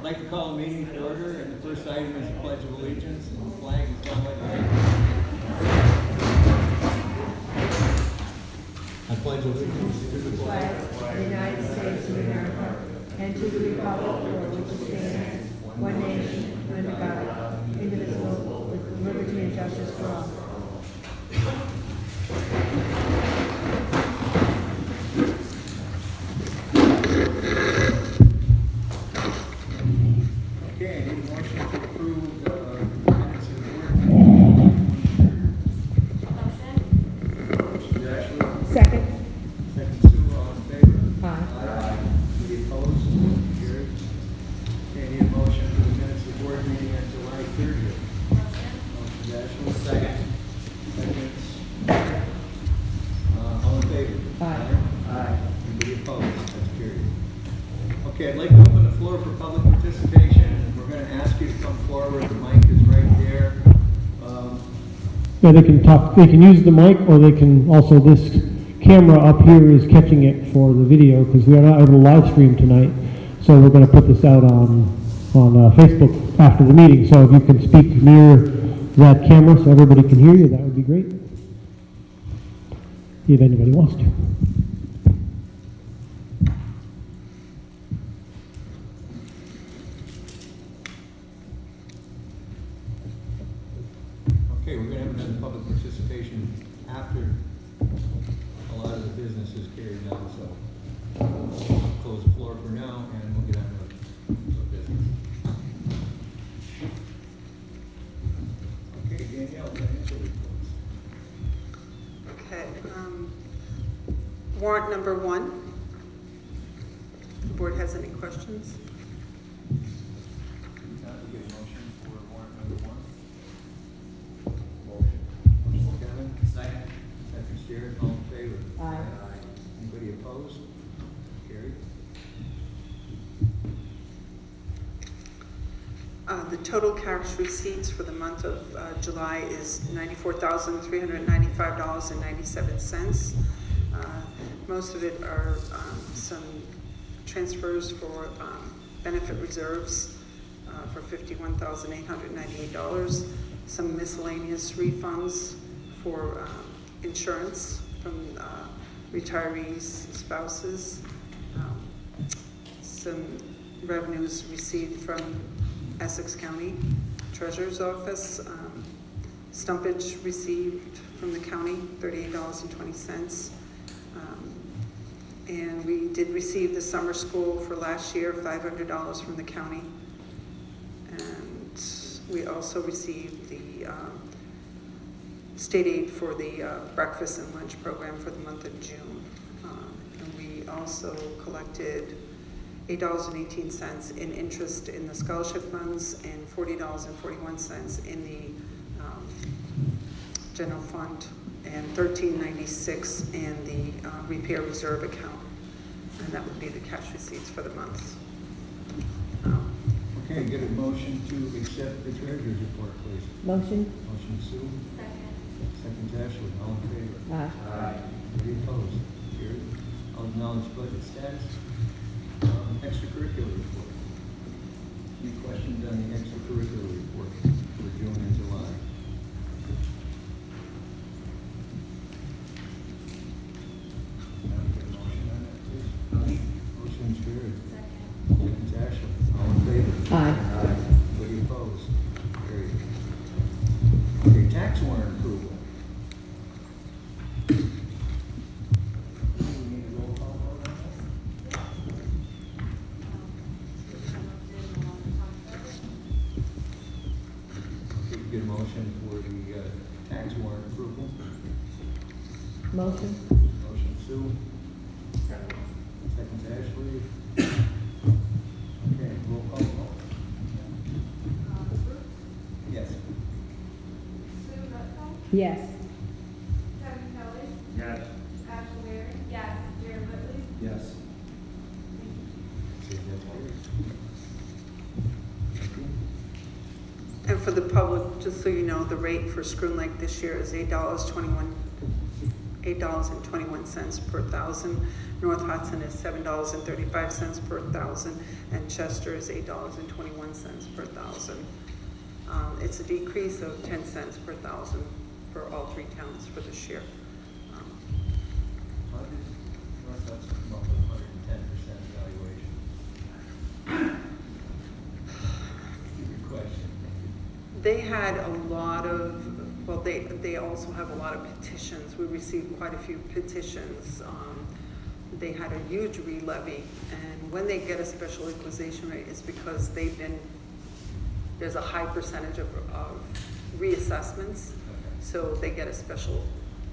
I'd like to call the meeting to order, and the first item is the Pledge of Allegiance, and the flag is down by the right. I pledge allegiance to the flag of the United States of America and to the republic for which it stands, one nation, under God, indivisible, with liberty and justice for all. Okay, I need a motion to approve the minutes of the board. Motion Ashley. Second. Second Sue, all in favor? Aye. Any opposed? Carried. Okay, I need a motion for the minutes of the board meeting on July 30th. Motion Ashley. Second. Seconds. All in favor? Aye. Aye. Anybody opposed? That's carried. Okay, I'd like to open the floor for public participation. We're going to ask you to come forward. The mic is right there. Yeah, they can talk, they can use the mic, or they can also, this camera up here is catching it for the video, because we are not able to live stream tonight. So we're going to put this out on Facebook after the meeting. So if you can speak near that camera so everybody can hear you, that would be great. If anybody wants to. Okay, we're going to have another public participation after a lot of the business is carried out, so we'll close the floor for now, and we'll get on with the business. Okay, Danielle, financial reports. Okay, warrant number 1. The board has any questions? Now we get a motion for warrant number 1. Motion. Motion, Kevin. Second. Second, Stuart. All in favor? Aye. Anybody opposed? Carried. The total cash receipts for the month of July is $94,395.97. Most of it are some transfers for benefit reserves for $51,898, some miscellaneous refunds for insurance from retirees, spouses, some revenues received from Essex County Treasurer's Office, stumpage received from the county, $38.20. And we did receive the summer school for last year, $500 from the county. And we also received the state aid for the breakfast and lunch program for the month of June. And we also collected $8.18 in interest in the scholarship funds and $40.41 in the general fund, and $13.96 in the repair reserve account. And that would be the cash receipts for the month. Okay, get a motion to accept the treasurer's report, please. Motion. Motion, Sue. Second. Second, Ashley. All in favor? Aye. Any opposed? Carried. I'll acknowledge budget status. Extracurricular report. Any questions on the extracurricular report for June and July? Now we get a motion on that, please. Motion's carried. Second. Second, Ashley. All in favor? Aye. Anybody opposed? Carried. Okay, tax warrant approval. We need a roll call vote on that? Okay, get a motion for the tax warrant approval. Motion. Motion, Sue. Second, Ashley. Okay, roll call vote. Yes. Sue Russell, Yes. Kevin Kelly, Yes. Ashley Larry. Yes. Jared Whitley. Yes. Okay, that's carried. Thank you. And for the public, just so you know, the rate for Scroon Lake this year is $8.21 $8.21 per thousand. North Hudson is $7.35 per thousand, and Chester is $8.21 per thousand. It's a decrease of 10 cents per thousand for all three towns for this year. How did North Hudson come up with 110% valuation? Good question. They had a lot of, well, they also have a lot of petitions. We received quite a few petitions. They had a huge re-levy, and when they get a special equalization rate, it's because there's a high percentage of reassessments, so they get a special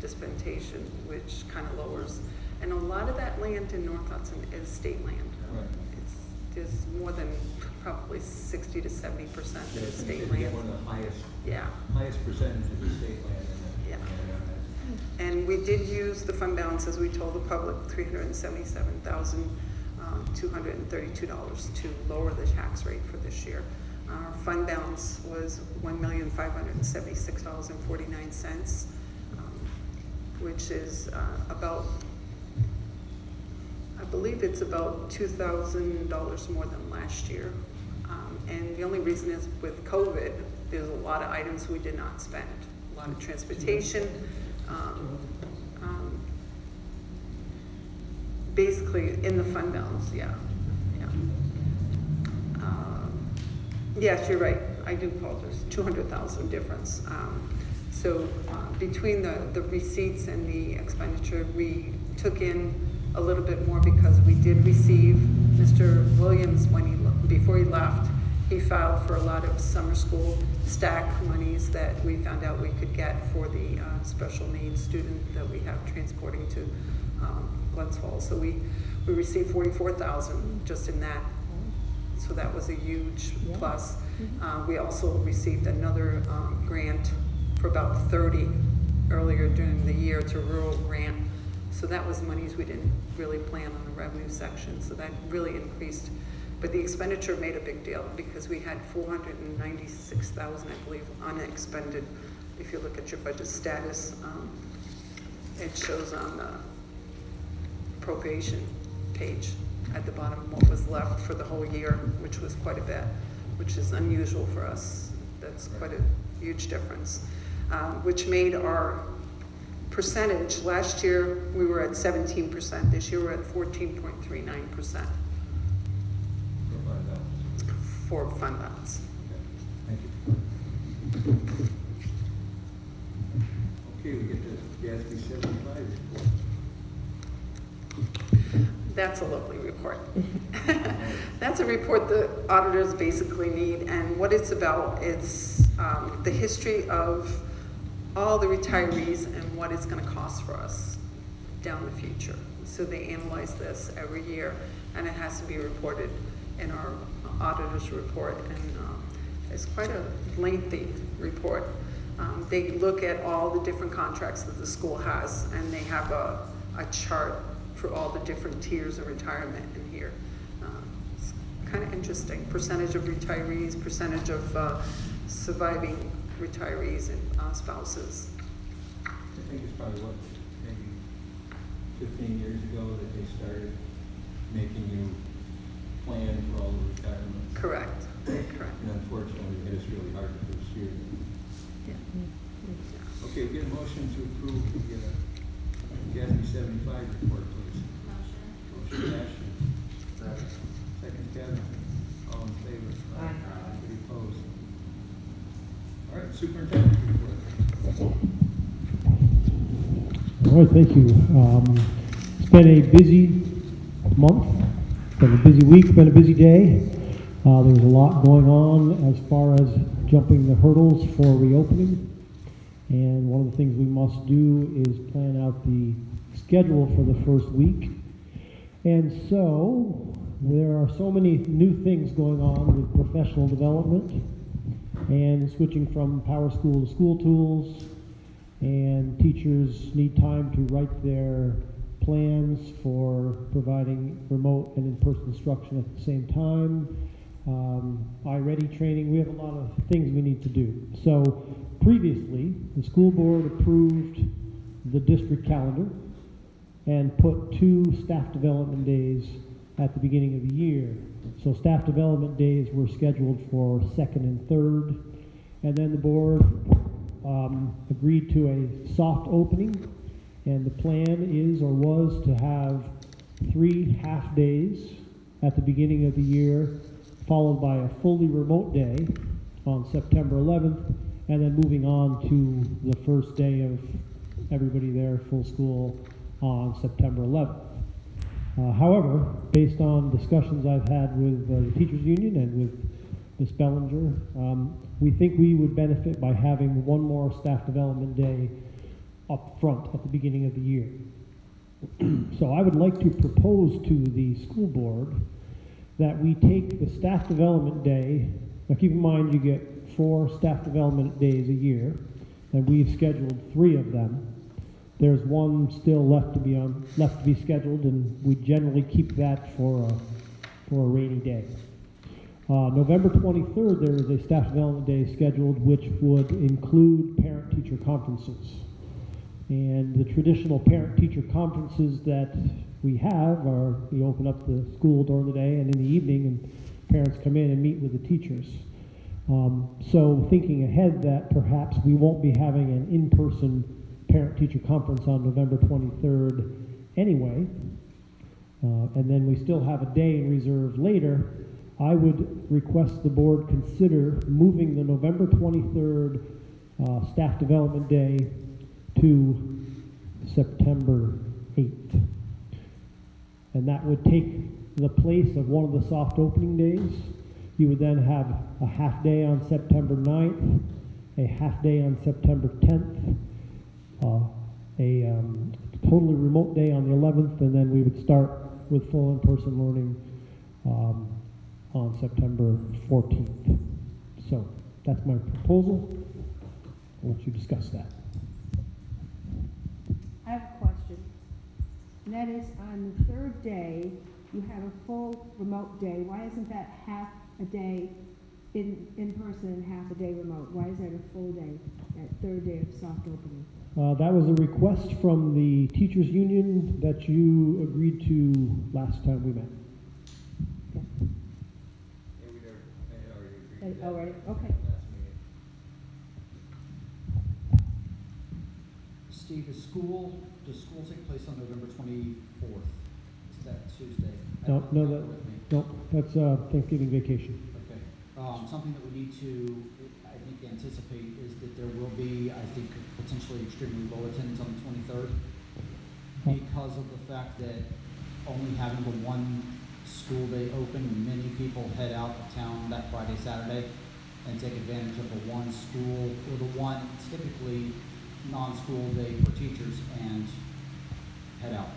dispensation, which kind of lowers. And a lot of that land in North Hudson is state land. Right. There's more than probably 60 to 70% Yeah, of it's state gonna be land. one of the Yeah. highest percentage of the state land in the. Yeah. Yeah. And we did use the fund balance, as we told the public, $377,232 to lower the tax rate for this year. Our fund balance was $1,576,049, which is about, I believe it's about $2,000 more than last year. And the only reason is with COVID, there's a lot of items we did not spend. A lot of transportation, basically in the fund balance, yeah. Yes, you're right, I do apologize, 200,000 difference. Between the receipts and the expenditure, we took in a little bit more because we did receive Mr. Williams, before he left, he filed for a lot of summer school stack monies that we found out we could get for the special needs student that we have transporting to Glens Falls. So we received 44,000 just in that. So that was a huge plus. We also received another grant for about 30 earlier during the year to rural grant. So that was monies we didn't really plan on the revenue section. So that really increased. But the expenditure made a big deal because we had 496,000, I believe, unexpended. If you look at your budget status, it shows on the appropriation page at the bottom what was left for the whole year, which was quite a bit, which is unusual for us. That's quite a huge difference, which made our percentage, last year we were at 17%, this year we're at 14.39%. For fund balance. Thank you. Okay, we get the GASB 75 report. That's a lovely report. That's a report the auditors basically need, and what it's about is the history of all the retirees and what it's going to cost for us down the future. So they analyze this every year, and it has to be reported in our auditor's report, and it's quite a lengthy report. They look at all the different contracts that the school has, and they have a chart for all the different tiers of retirement in here. It's kind of interesting. Percentage of retirees, percentage of surviving retirees and spouses. I think it's probably what, maybe 15 years ago that they started making you plan for all the retirement. Correct. Correct. And unfortunately, it is really hard to pursue. Yeah. Okay, we get a motion to approve the GASB 75 report, please. Motion Ashley. Second Kevin. All in favor? Aye. Any opposed? All right, superintendent report. All right, thank you. It's been a busy month, it's been a busy week, it's been a busy day. There's a lot going on as far as jumping the hurdles for reopening. And one of the things we must do is plan out the schedule for the first week. And so there are so many new things going on with professional development and switching from Power School to School Tools, and teachers need time to write their plans for providing remote and in-person instruction at the same time. iReady training, we have a lot of things we need to do. So previously, the school board approved the district calendar and put 2 staff development days at the beginning of the year. So staff development days were scheduled for 2nd and 3rd, and then the board agreed to a soft opening, and the plan is or was to have 3 half days at the beginning of the year, followed by a fully remote day on September 11th, and then moving on to the first day of everybody there, full school, on September 11th. However, based on discussions I've had with the teachers union and with Ms. Bellinger, we think we would benefit by having 1 more staff development day up front at the beginning of the year. So I would like to propose to the school board that we take the staff development day. Now keep in mind you get 4 staff development days a year, and we've scheduled 3 of them. There's 1 still left to be scheduled, and we generally keep that for a rainy day. November 23rd, there is a staff development day scheduled, which would include parent-teacher conferences. And the traditional parent-teacher conferences that we have are, we open up the school during the day and in the evening, and parents come in and meet with the teachers. So thinking ahead that perhaps we won't be having an in-person parent-teacher conference on November 23rd anyway, and then we still have a day in reserve later, I would request the board consider moving the November 23rd staff development day to September 8th. And that would take the place of one of the soft opening days. You would then have a half day on September 9th, a half day on September 10th, a totally remote day on the 11th, and then we would start with full in-person learning on September 14th. So that's my proposal. I'll let you discuss that. I have a question. And that is, on the 3rd day, you have a full remote day. Why isn't that half a day in person and half a day remote? Why is that a full day, that 3rd day of soft opening? That was a request from the teachers union that you agreed to last time we met. Okay. Yeah, we already agreed to that. Already, okay. Last meeting. Steve, does school take place on November 24th? Is that Tuesday? No, No. That's Thanksgiving vacation. Okay. Something that we need to, I think, anticipate is that there will be, I think, potentially extremely low attendance on the 23rd because of the fact that only having the 1 school day open, many people head out of town that Friday, Saturday, and take advantage of the 1 school or the 1 typically non-school day for teachers and head out.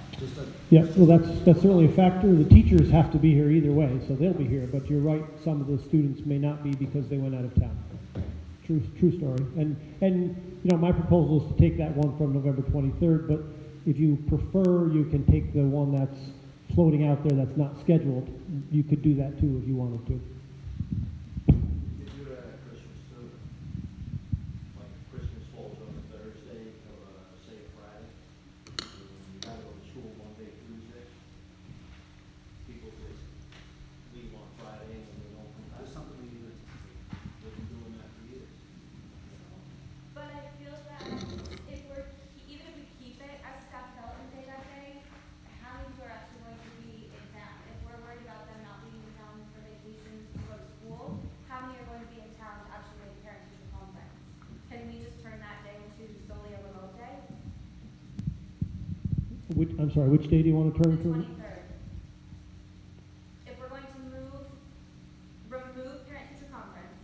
Yeah, well, that's certainly a factor. The teachers have to be here either way, so they'll be here. But you're right, some of the students may not be because they went out of town. True story. And you know, my proposal is to take that one from November 23rd. But if you prefer, you can take the one that's floating out there that's not scheduled. You could do that too if you wanted to. You could do that at Christmas too. Like Christmas falls on a Thursday, or say a Friday. You gotta go to school Monday, Tuesday. People just leave on Friday and they don't come back. That's something we need to, they've been doing that for years. But I feel that even if we keep it as staff development day that day, how many people are actually going to be in town? If we're worried about them not being in town for vacations to go to school, how many are going to be in town to actually go to parent-teacher conference? Can we just turn that day into solely a remote day? I'm sorry, which day do you want to turn The to? 23rd. If we're going to remove parent-teacher conference,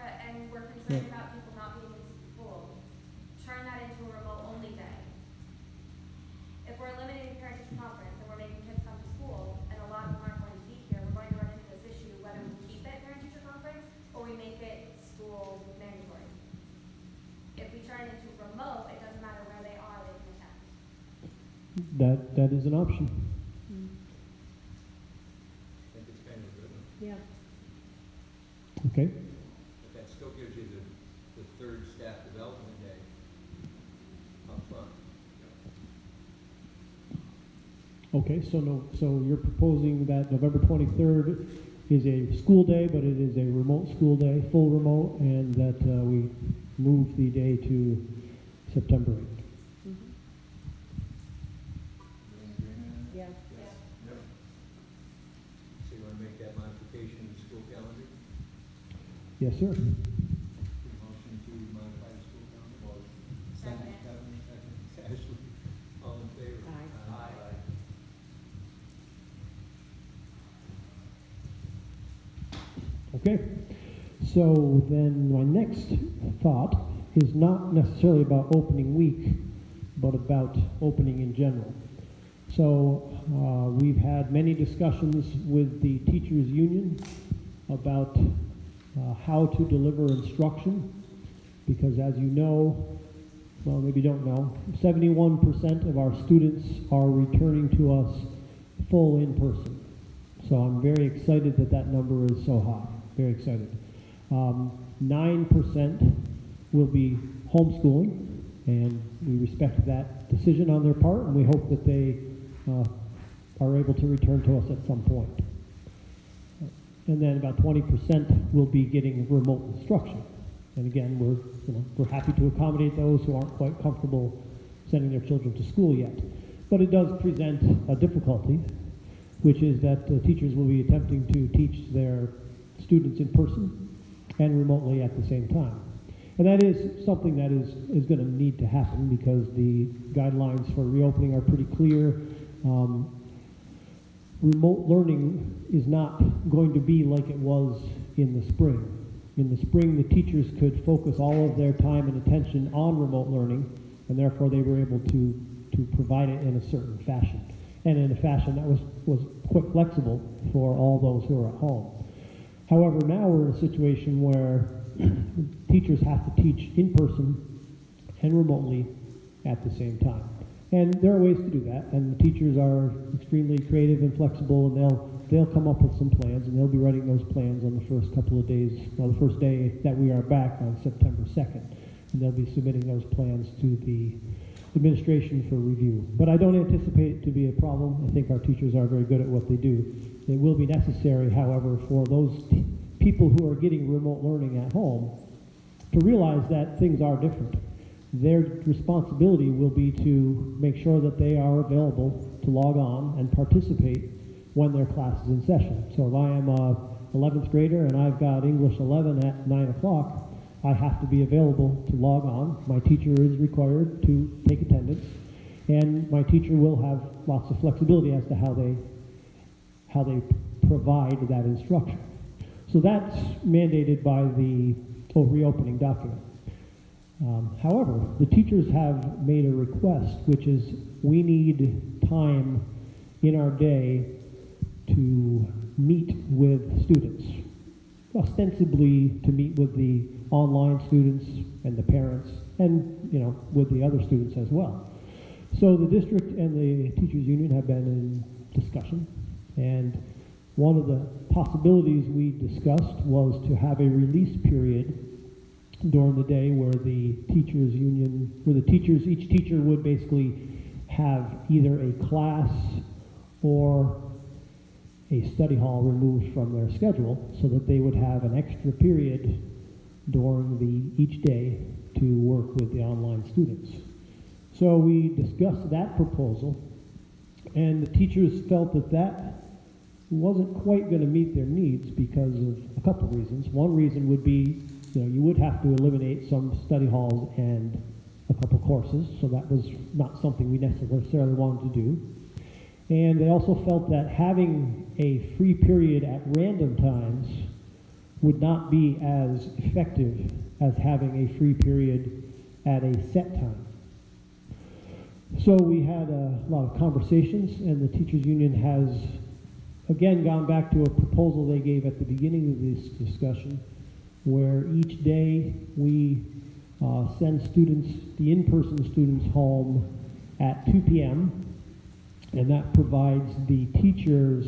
and we're concerned Yeah. about people not being in school, turn that into a remote-only day. If we're eliminating parent-teacher conference and we're making kids come to school, and a lot of them aren't going to be here, we're going to run into this issue whether we keep it parent-teacher conference or we make it school mandatory. If we turn it into remote, it doesn't matter where they are, they can attend. That is an option. I think it's kind of a good one. Yeah. Okay. But that still gives you the 3rd staff development day up front. Okay, so no, so you're proposing that November 23rd is a school day, but it is a remote school day, full remote, and that we move the day to September 8th. Yeah. Yep. So you want to make that modification in the school calendar? Yes, sir. Motion to modify the school calendar? Second. Kevin, second. Ashley, all in favor? Aye. Aye. Okay, so then my next thought is not necessarily about opening week, but about opening in general. So we've had many discussions with the teachers union about how to deliver instruction, because as you know, well, maybe you don't know, 71% of our students are returning to us full in person. So I'm very excited that that number is so high, very excited. 9% will be homeschooling, and we respect that decision on their part, and we hope that they are able to return to us at some point. And then about 20% will be getting remote instruction. And again, we're happy to accommodate those who aren't quite comfortable sending their children to school yet. But it does present a difficulty, which is that teachers will be attempting to teach their students in person and remotely at the same time. And that is something that is going to need to happen because the guidelines for reopening are pretty clear. Remote learning is not going to be like it was in the spring. In the spring, the teachers could focus all of their time and attention on remote learning, and therefore they were able to provide it in a certain fashion, and in a fashion that was quite flexible for all those who are at home. However, now we're in a situation where teachers have to teach in person and remotely at the same time. And there are ways to do that, and the teachers are extremely creative and flexible, and they'll come up with some plans, and they'll be writing those plans on the first couple of days, well, the first day that we are back on September 2nd. And they'll be submitting those plans to the administration for review. But I don't anticipate it to be a problem. I think our teachers are very good at what they do. It will be necessary, however, for those people who are getting remote learning at home to realize that things are different. Their responsibility will be to make sure that they are available to log on and participate when their class is in session. So if I am a 11th grader and I've got English 11 at 9 o'clock, I have to be available to log on. My teacher is required to take attendance, and my teacher will have lots of flexibility as to how they provide that instruction. So that's mandated by the reopening document. However, the teachers have made a request, which is we need time in our day to meet with students, ostensibly to meet with the online students and the parents, and with the other students as well. So the district and the teachers union have been in discussion, and one of the possibilities we discussed was to have a release period during the day where the teachers union, each teacher would basically have either a class or a study hall removed from their schedule so that they would have an extra period during each day to work with the online students. So we discussed that proposal, and the teachers felt that that wasn't quite going to meet their needs because of a couple of reasons. One reason would be you would have to eliminate some study halls and a couple courses, so that was not something we necessarily wanted to do. And they also felt that having a free period at random times would not be as effective as having a free period at a set time. So we had a lot of conversations, and the teachers union has again gone back to a proposal they gave at the beginning of this discussion, where each day we send students, the in-person students, home at 2 p.m., and that provides the teachers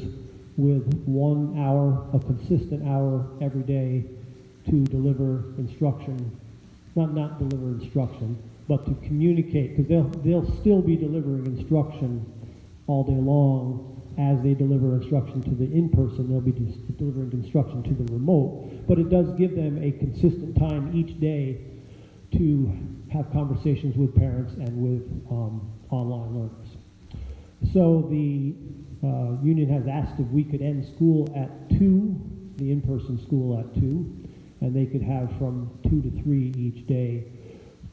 with 1 hour, a consistent hour every day to deliver instruction, not deliver instruction, but to communicate, because they'll still be delivering instruction all day long. As they deliver instruction to the in-person, they'll be delivering instruction to the remote. But it does give them a consistent time each day to have conversations with parents and with online learners. So the union has asked if we could end school at 2, the in-person school at 2, and they could have from 2 to 3 each day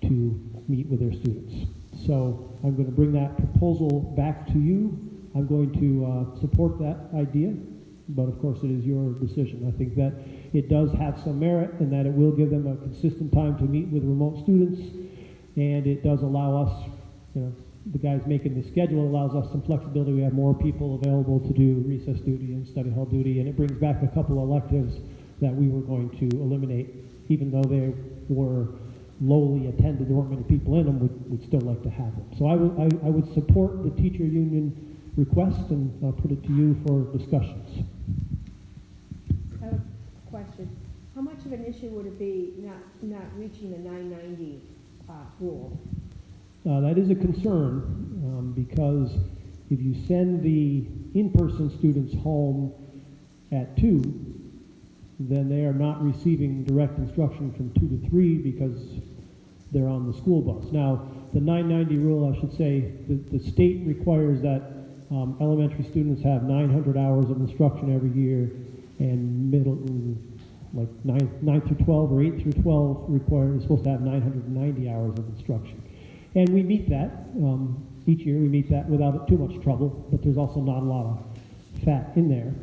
to meet with their students. So I'm going to bring that proposal back to you. I'm going to support that idea, but of course it is your decision. I think that it does have some merit in that it will give them a consistent time to meet with remote students, and it does allow us, the guys making the schedule allows us some flexibility. We have more people available to do recess duty and study hall duty, and it brings back a couple electives that we were going to eliminate, even though they were lowly attended, there weren't many people in them, we'd still like to have them. So I would support the teacher union request, and I'll put it to you for discussions. I have a question. How much of an issue would it be not reaching the 990 rule? That is a concern because if you send the in-person students home at 2, then they are not receiving direct instruction from 2 to 3 because they're on the school bus. Now, the 990 rule, I should say, the state requires that elementary students have 900 hours of instruction every year, and middle, like 9 through 12 or 8 through 12 is supposed to have 990 hours of instruction. And we meet that. Each year we meet that without too much trouble, but there's also not a lot of fat in there.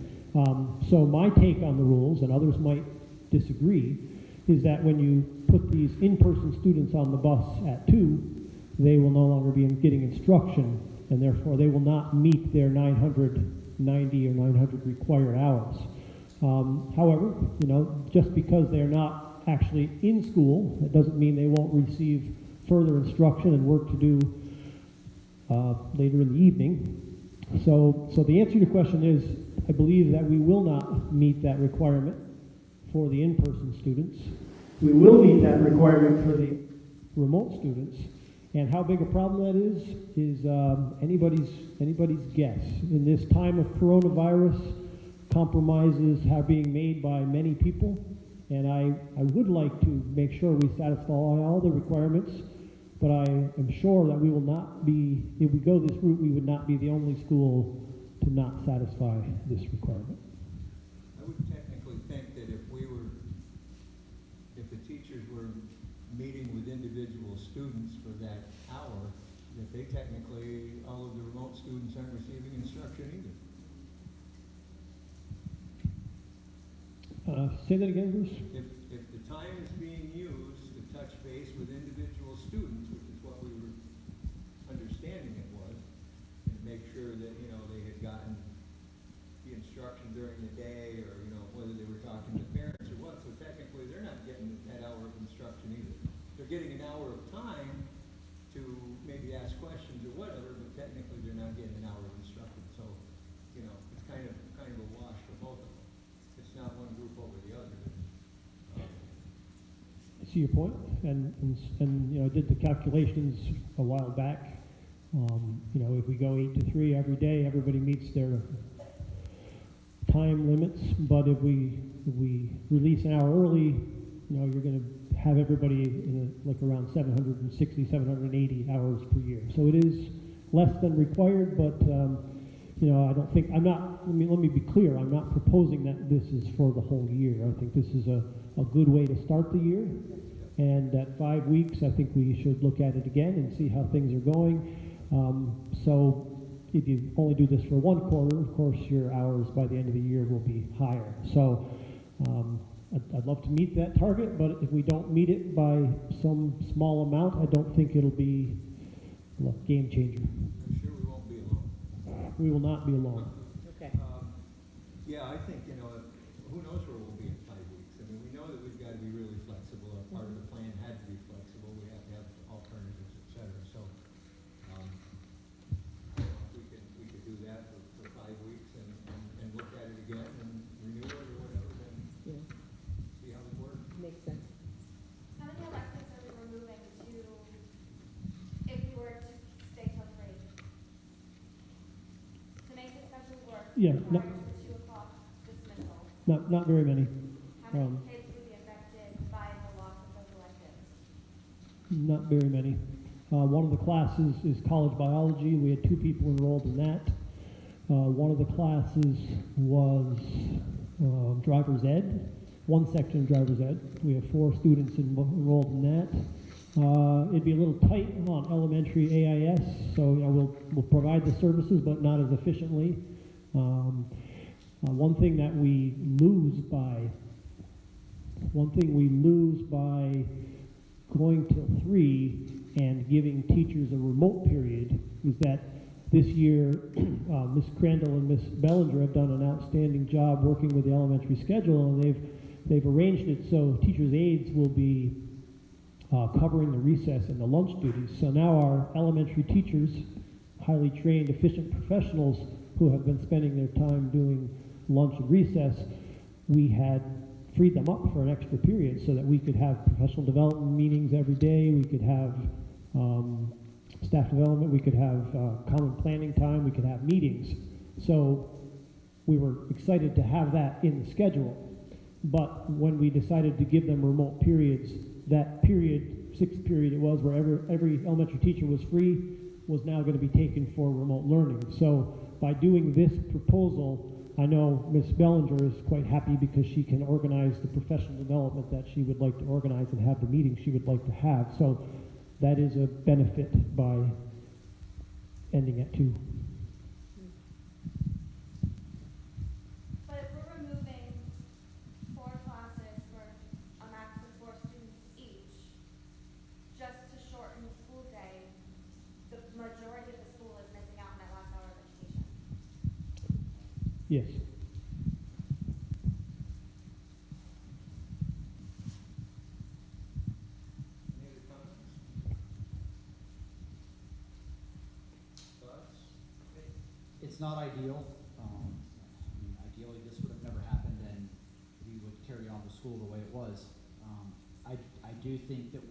So my take on the rules, and others might disagree, is that when you put these in-person students on the bus at 2, they will no longer be getting instruction, and therefore they will not meet their 990 or 900 required hours. However, just because they're not actually in school, it doesn't mean they won't receive further instruction and work to do later in the evening. So the answer to your question is, I believe that we will not meet that requirement for the in-person students. We will meet that requirement for the remote students. And how big a problem that is anybody's guess. In this time of coronavirus, compromises are being made by many people, and I would like to make sure we satisfy all the requirements, but I am sure that we will not be, if we go this route, we would not be the only school to not satisfy this requirement. I would technically think that if the teachers were meeting with individual students for that hour, that they technically, all of the remote students aren't receiving instruction either. Say that again, Bruce? If the time is being used to touch base with individual students, which is what we were understanding it was, and to make sure that, they had gotten the instruction during the day, or, whether they were talking to parents or what, so technically they're not getting that hour of instruction either. They're getting an hour of time to maybe ask questions or whatever, but technically they're not getting an hour of instruction. So, it's kind of a wash for both of them. It's not one group over the other. I see your point, and I did the calculations a while back. If we go 8 to 3 every day, everybody meets their time limits. But if we release an hour early, you're going to have everybody in around 760, 780 hours per year. So it is less than required, but I don't think, let me be clear, I'm not proposing that this is for the whole year. I think this is a good way to start the year. And at 5 weeks, I think we should look at it again and see how things are going. So if you only do this for 1 quarter, of course, your hours by the end of the year will be higher. So I'd love to meet that target, but if we don't meet it by some small amount, I don't think it'll be a game changer. I'm sure we won't be alone. We will not be alone. Okay. Yeah, I think, who knows where we'll be in 5 weeks. I mean, we know that we've got to be really flexible. Part of the plan had to be flexible. We have to have alternatives, et cetera. So, I don't know if we could do that for 5 weeks and look at it again and renew it or whatever, then see how it works. Makes sense. How many electives are we removing if we were to stay till 3? Yeah, prior to the 2 o'clock dismissal. not very many. How many Um, kids would be affected by the loss of those electives? Not very many. One of the classes is college biology. We had 2 people enrolled in that. One of the classes was driver's ed, one section of driver's ed. We have 4 students enrolled in that. It'd be a little tight on elementary AIS, so we'll provide the services, but not as efficiently. One thing we lose by going till 3 and giving teachers a remote period is that this year, Ms. Crandall and Ms. Bellinger have done an outstanding job working with the elementary schedule, and they've arranged it so teachers' aides will be covering the recess and the lunch duties. So now our elementary teachers, highly trained, efficient professionals who have been spending their time doing lunch and recess, we had freed them up for an extra period so that we could have professional development meetings every day, we could have staff development, we could have common planning time, we could have meetings. So we were excited to have that in the schedule. But when we decided to give them remote periods, that period, 6th period it was, where every elementary teacher was free, was now going to be taken for remote learning. So by doing this proposal, I know Ms. Bellinger is quite happy because she can organize the professional development that she would like to organize and have the meetings she would like to have. So that is a benefit by ending at 2. But if we're removing 4 classes for a max of 4 students each, just to shorten the school day, the majority of the school is missing out on that last hour of education. Yes. Any other comments? Thoughts? It's not ideal. Ideally, this would have never happened, and we would carry on the school the way it was. I do think that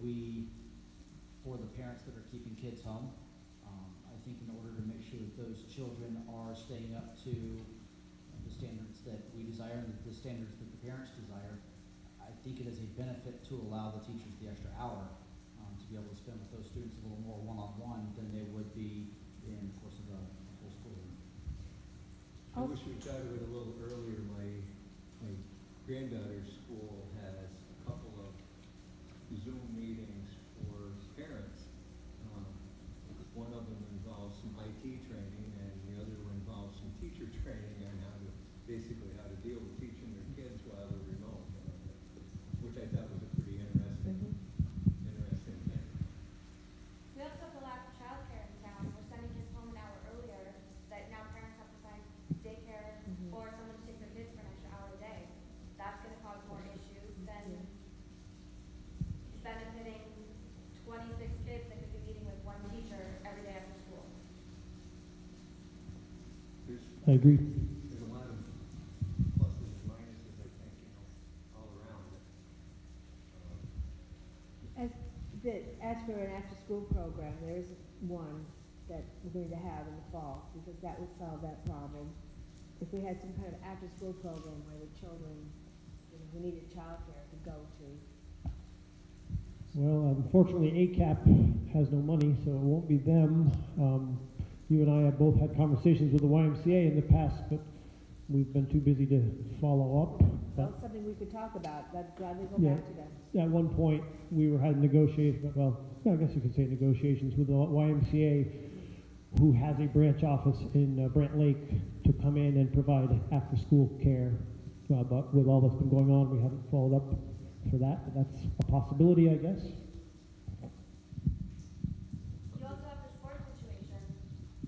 for the parents that are keeping kids home, I think in order to make sure that those children are staying up to the standards that we desire and the standards that the parents desire, I think it is a benefit to allow the teachers the extra hour to be able to spend with those students a little more one-on-one than they would be in the course of a full school year. I wish we thought of it a little earlier. My granddaughter's school has a couple of Zoom meetings for parents. One of them involves some IT training, and the other one involves some teacher training on how to deal with teaching their kids while they're remote, which I thought was a pretty interesting thing. We also have the lack of childcare in town. We're sending kids home an hour earlier, that now parents have to find daycare or someone to take their kids for an extra hour a day. That's gonna cause more issues than benefiting 26 kids that could be meeting with one teacher every day after school. I agree. There's a lot of pluses and minuses, I think, all around it. As for an after-school program, there is one that we're going to have in the fall, because that would solve that problem. If we had some kind of after-school program where the children, who needed childcare could go to. Well, unfortunately, ACAP has no money, so it won't be them. You and I have both had conversations with the YMCA in the past, but we've been too busy to follow up. Well, it's something we could talk about. I'd gladly go Yeah. back to them. At one point, we were having negotiations, well, I guess you could say negotiations with the YMCA, who has a branch office in Brant Lake, to come in and provide after-school care. But with all that's been going on, we haven't followed up for that. But that's a possibility, I guess. You also have the sports situation.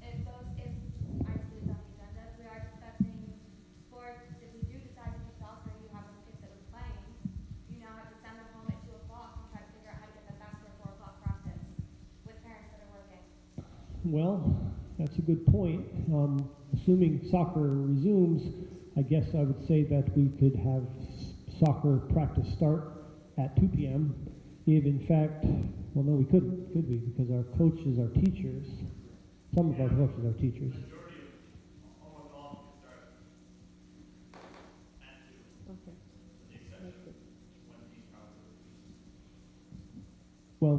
If I see it's on the agenda, if we are discussing sports, if we do decide to do soccer, you have some kids that are playing, you now have to send them home at 2 o'clock and try to figure out how to get them back for a 4 o'clock practice with parents that are working. Well, that's a good point. Assuming soccer resumes, I guess I would say that we could have soccer practice start at 2 p.m. If in fact, well, no, we couldn't, could we? Because our coaches are teachers. Some of our coaches are teachers. Majority of, almost all of them start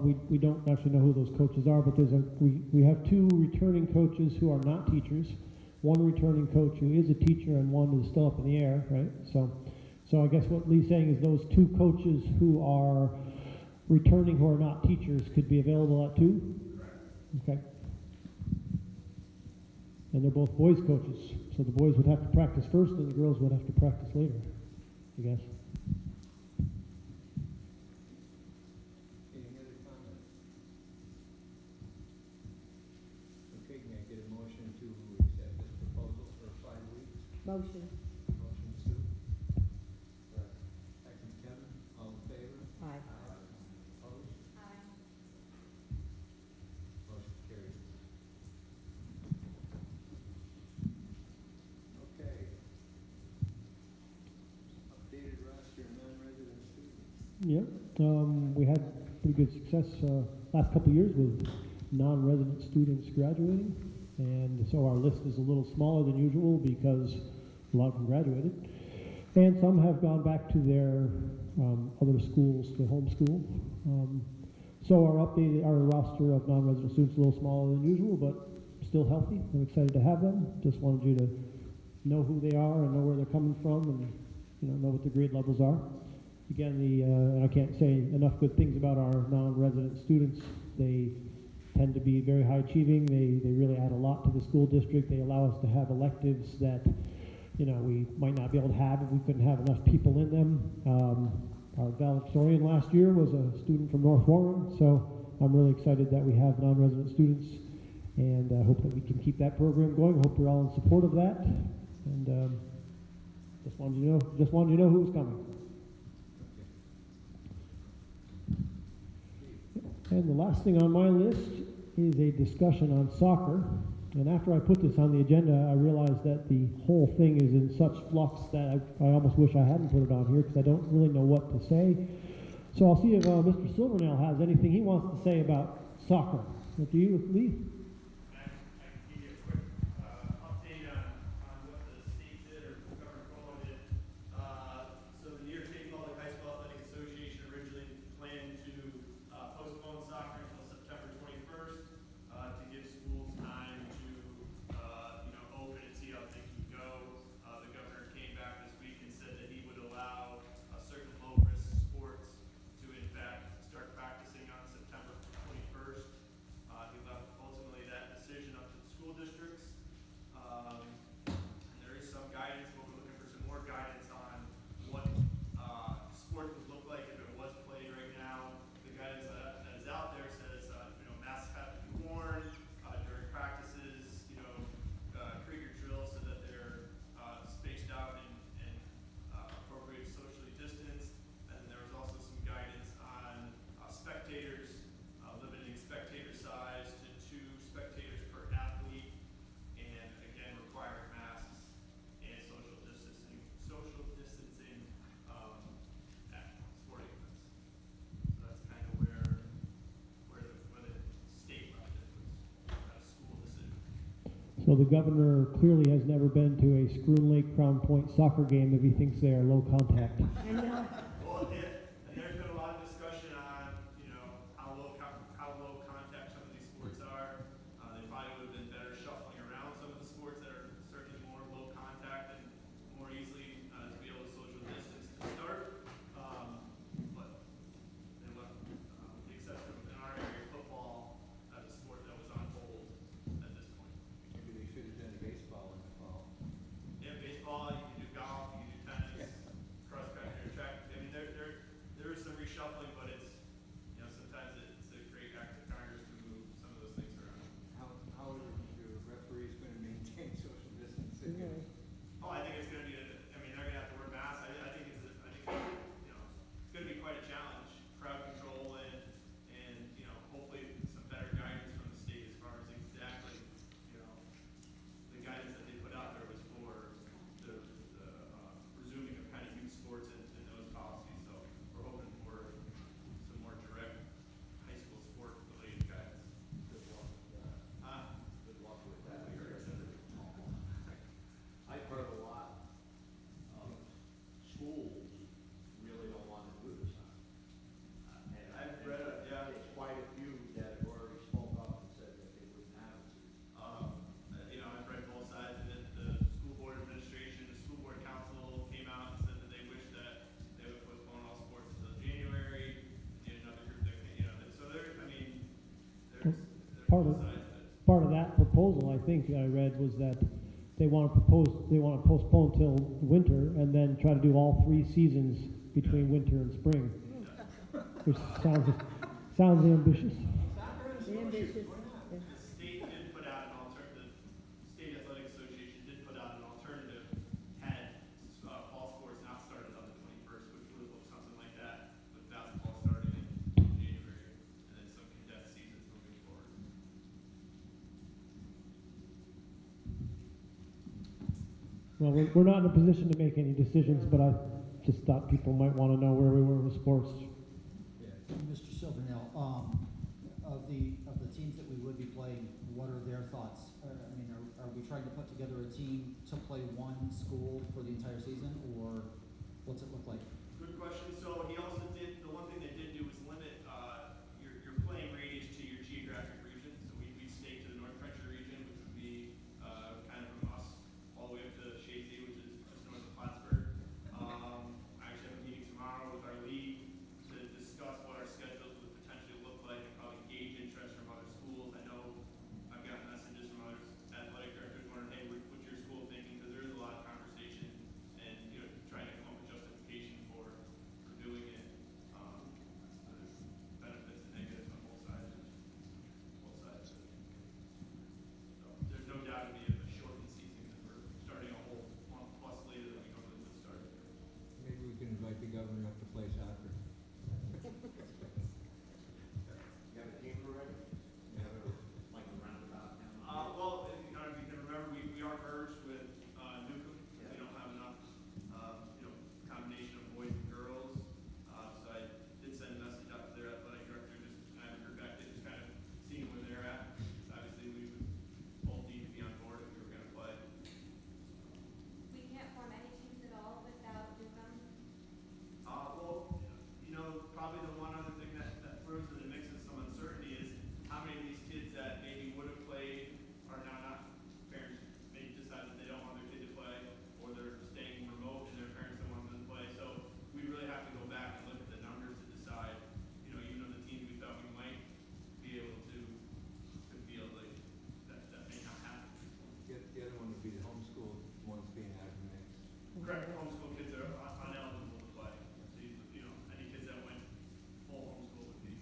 we don't actually know who those coaches are, but we have two returning coaches who are not teachers. One returning coach who is a teacher and one is still up in the air, right? So I guess what Lee's saying is those two coaches who are returning who are not teachers could be available at 2? Okay. And they're both boys coaches, so the boys would have to practice first and the girls would have to practice later, I guess. Any other comments? Okay, can I get a motion to accept this proposal for 5 weeks? Motion. Motion Sue. Second Kevin, all in favor? Aye. Opposed? Aye. Motion carries. Okay. Updated roster of non-resident students. Yeah, we had pretty good success last couple of years with non-resident students graduating, and so our list is a little smaller than usual because a lot of them graduated, and some have gone back to their other schools to homeschool. So our roster of non-resident students is a little smaller than usual, but still healthy. I'm excited to have them. Just wanted you to know who they are and know where they're coming from, and know what the grade levels are. Again, and I can't say enough good things about our non-resident students. They tend to be very high achieving. They really add a lot to the school district. They allow us to have electives that we might not be able to have if we couldn't have enough people in them. Our valedictorian last year was a student from North Warren, so I'm really excited that we have non-resident students, and I hope that we can keep that program going. I hope you're all in support of that, and just wanted you to know who was coming. And the last thing on my list is a discussion on soccer. And after I put this on the agenda, I realized that the whole thing is in such flux that I almost wish I hadn't put it on here because I don't really know what to say. So I'll see if Mr. Silvernail has anything he wants to say about soccer. Do you, Lee? I can give you a quick update on what the state did or Governor Cuomo did. So the New York State Public High School Athletic Association originally planned to postpone soccer until September 21st to give schools time to open and see how things would go. The governor came back this week and said that he would allow certain low-risk sports to in fact start practicing on September 21st. He left ultimately that decision up to the school districts. And there is some guidance, but we're looking for some more guidance on what sport would look like if it was played right now. The guidance that is out there says masks have to be worn during practices, create your drills so that they're spaced out and appropriate socially distanced. And there was also some guidance on spectators, limiting spectator size to 2 spectators per athlete, and again requiring masks and social distancing at sporting events. So that's kind of where the state left it was a school decision. So the governor clearly has never been to a Scroon Lake Crown Point soccer game if he thinks they are low contact. I know. Well, yeah, and there's been a lot of discussion on, how low contact some of these sports are. They probably would have been better shuffling around some of the sports that are certainly more low contact and more easily to be able to social distance to start. But they left, with the exception of in our area, football as a sport that was on hold at this point. Maybe they should have done baseball in the fall. Yeah, baseball, you can do golf, you can do tennis, cross country, track. They Part of, both sides of it. part of that proposal, I think, that I read was that they want to postpone till winter and then try to do all 3 seasons between winter and spring. Which sounds ambitious. Ambitious. The state did put out an alternative, the State Athletic Association did put out an alternative, had fall sports not started on the 21st, which would look something like that, with basketball starting in January, and then some condensed seasons moving forward. Well, we're not in a position to make any decisions, but I just thought people might want to know where we were with sports. Yeah. Mr. Silvernail, of the teams that we would be playing, what are their thoughts? I mean, are we trying to put together a team to play one school for the entire season, or what's it look like? Good question. So he also did, the one thing they did do was limit your playing radius to your geographic region. So we staked to the North Country region, which would be kind of from us all the way up to Shazy, which is just north of Plattsburgh. I actually have a meeting tomorrow with our league to discuss what our schedules would potentially look like and probably gauge interest from other schools. I know I've gotten messages from other athletic directors wondering, hey, what's your school thinking? Because there is a lot of conversation and trying to come up with justification for doing it. So there's benefits and negatives on both sides. Both sides. So there's no doubt it'll be a shortened season because we're starting a whole month plus later than we normally would start. Maybe we can invite the governor up to play soccer. You have a team already? You have a, like a roundabout now? Well, if you can remember, we are merged with Newcomb. We don't have enough, combination of boys and girls. So I did send a message out to their athletic director, just I haven't heard back. They just kind of seeing where they're at. Obviously, we would both need to be on board if we were going to play. We can't form any teams at all without Newcomb. Well, probably the one other thing that throws in the mix of some uncertainty is how many of these kids that maybe would have played are now not. Parents maybe decide that they don't want their kid to play, or they're staying remote and their parents don't want them to play. So we really have to go back and look at the numbers to decide, even of the teams we thought we might be able to field, like, that may not happen. The other one would be the homeschool ones being out of the mix. Correct, homeschool kids are uneligible to play. So, any kids that went full homeschool would be,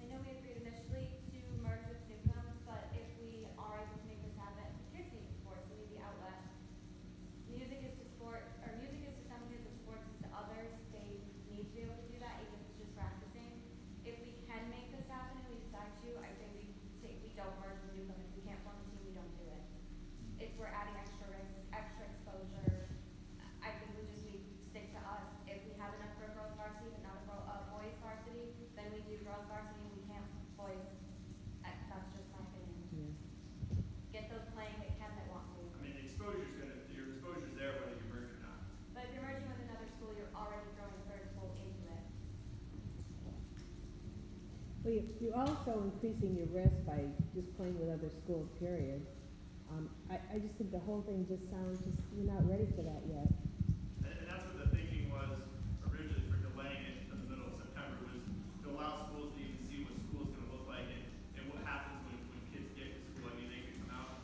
I know we agreed initially to merge with Newcomb, but if we are able to make this happen, kids need sports, we need the outlet. Music is to sport, or music is to some kids, and sports is to others. They need to be able to do that, even if it's just practicing. If we can make this happen and we decide to, I say we don't merge with Newcomb. If we can't form a team, we don't do it. If we're adding extra risk, extra exposure, I think we just need to stick to us. If we have enough for a girls varsity, but not a boys varsity, then we do girls varsity and we can't boys. That's just my opinion. Get those playing that can, that want to. I mean, your exposure's there whether you merge or not. But if you're merging with another school, you're already throwing a third school into it. Well, you're also increasing your risk by just playing with other schools, period. I just think the whole thing just sounds, you're not ready for that yet. And that's what the thinking was originally for delaying it to the middle of September, was to allow schools to even see what school's going to look like and what happens when kids get to school. I mean, they could come out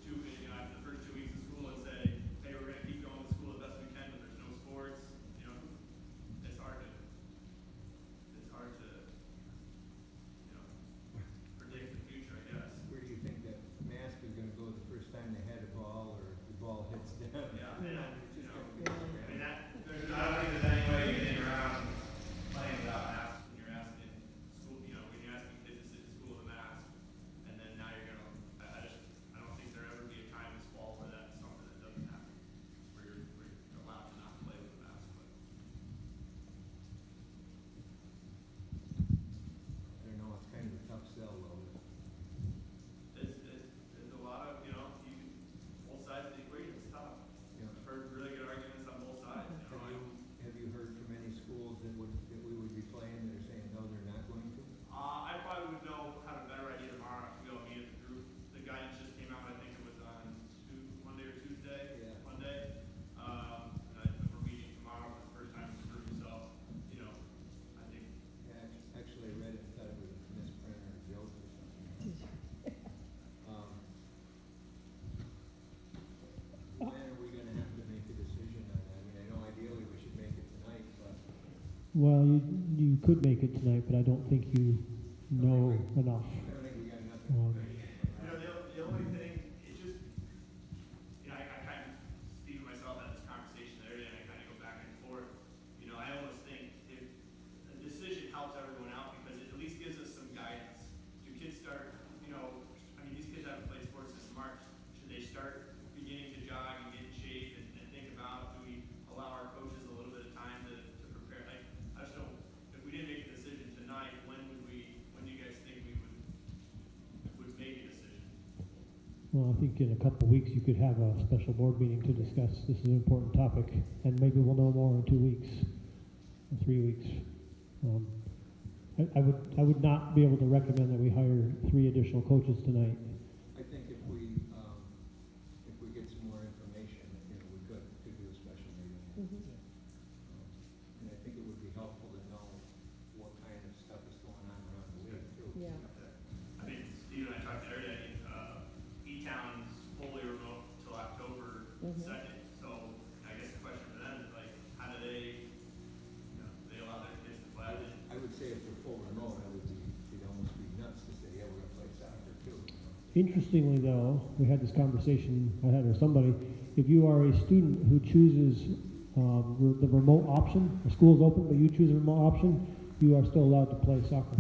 after the first 2 weeks of school and say, hey, we're going to keep going to school as best we can, but there's no sports. It's hard to predict the future, I guess. Where do you think that mask is gonna go the first time they had a ball or the ball hits down? Yeah, and Well, you could make it tonight, but I don't think you know enough. I don't think we got enough Um, information. You know, the only thing, it just, you know, I kind of, Steve and myself had this conversation the other day, and I kind of go back and forth. You know, I almost think if a decision helps everyone out, because it at least gives us some guidance. Do kids start, you know, I mean, these kids haven't played sports since March. Should they start beginning to jog and get in shape and think about, do we allow our coaches a little bit of time to prepare? I just don't, if we didn't make a decision tonight, when do you guys think we would make a decision? Well, I think in a couple of weeks, you could have a special board meeting to discuss. This is an important topic, and maybe we'll know more in 2 weeks, or 3 weeks. I would not be able to recommend that we hire 3 additional coaches tonight. I think if we get some more information, you know, we could do a special meeting. And I think it would be helpful to know what kind of stuff is going on around the league too. Yeah. I mean, Steve and I talked the other day, E-Town's fully remote till October 2nd, so I guess the question for them is like, how do they, you know, they allow their kids to play? I would say if they're full remote, it'd almost be nuts to say, yeah, we're gonna play soccer too. You know? Interestingly, though, we had this conversation, I had or somebody, if you are a student who chooses the remote option, the school's open, but you choose a remote option, you are still allowed to play soccer.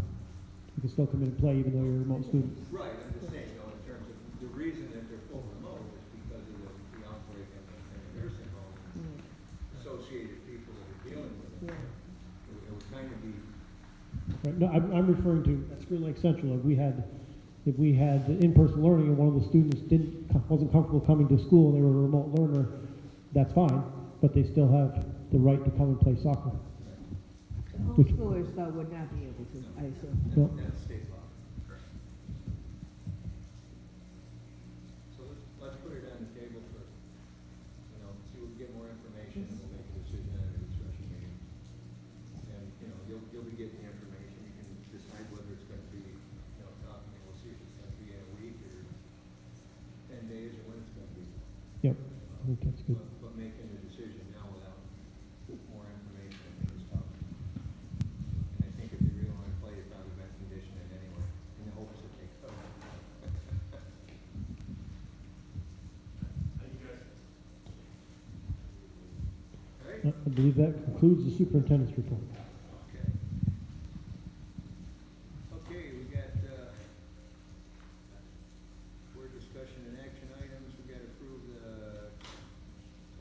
You can still come in and play even though you're a remote student. Right, I'm just saying, you know, in terms of the reason that they're full remote is because of the outbreak in the nursing home, and associated people that are dealing with it. It would kind of be, Right, no, I'm referring to at Screen Lake Central, if we had in-person learning and one of the students wasn't comfortable coming to school and they were a remote learner, that's fine, but they still have the right to come and play soccer. Homeschoolers, though, would not be able to, I assume. No. that's state law. So let's put it on the table for, you know, see if we can get more information and we'll make a decision at a discussion meeting. And, you know, you'll be getting the information, you can decide whether it's gonna be, you know, we'll see if it's gonna be in a week or 10 days or when it's gonna be. Yep, I think that's good. But making a decision now without more information, I think is tough. And I think if you really wanna play, you probably best condition it anyway, in the hopes that they cover. Thank you guys. All right? I believe that concludes the superintendent's report. Okay. Okay, we got, board discussion and action items, we got to approve the